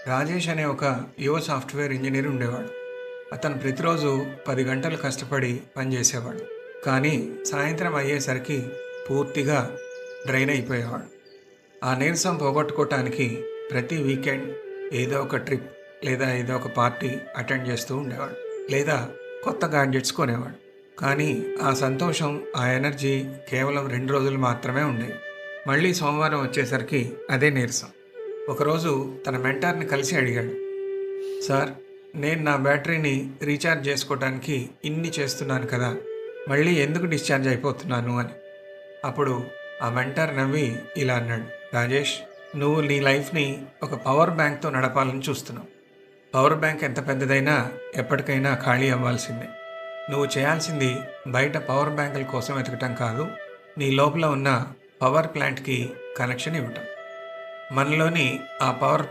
రాజేష్ అనే ఒక యువ సాఫ్ట్వేర్ ఇంజనీర్ ఉండేవాడు. అతను ప్రతిరోజు 10 గంటలు కష్టపడి పనిచేసేవాడు. కానీ సాయంత్రం అయ్యేసరికి పూర్తిగా డ్రైన్ అయిపోయేవాడు. ఆ నీరసం పోగొట్టుకోవటానికి ప్రతి వీకెండ్ ఏదో ఒక ట్రిప్ లేదా ఏదో ఒక పార్టీ అటెండ్ చేస్తూ ఉండేవాడు. లేదా కొత్త గాడ్జెట్స్ కొనేవాడు. కానీ ఆ సంతోషం, ఆ ఎనర్జీ కేవలం 2 రోజులు మాత్రమే ఉండేవి. మళ్ళీ సోమవారం వచ్చేసరికి అదే నీరసం. ఒకరోజు తన మెంటార్ని కలిసి అడిగాడు, సార్, నేను నా బ్యాటరీని రీఛార్జ్ చేసుకోవడానికి ఇన్ని చేస్తున్నాను కదా, మళ్ళీ ఎందుకు డిశ్చార్జ్ అయిపోతున్నాను అని. అప్పుడు ఆ మెంటార్ నవ్వి ఇలా అన్నాడు, రాజేష్, నువ్వు నీ లైఫ్ని ఒక పవర్ బ్యాంక్తో నడపాలని చూస్తున్నావు. పవర్ బ్యాంక్ ఎంత పెద్దదైనా ఎప్పటికైనా ఖాళీ అవ్వాల్సిందే. నువ్వు చేయాల్సింది బయట పవర్ బ్యాంకుల కోసం వెతకటం కాదు, నీ లోపల ఉన్న పవర్ ప్లాంట్కి కనెక్షన్ ఇవ్వటం. మనలోని ఆ పవర్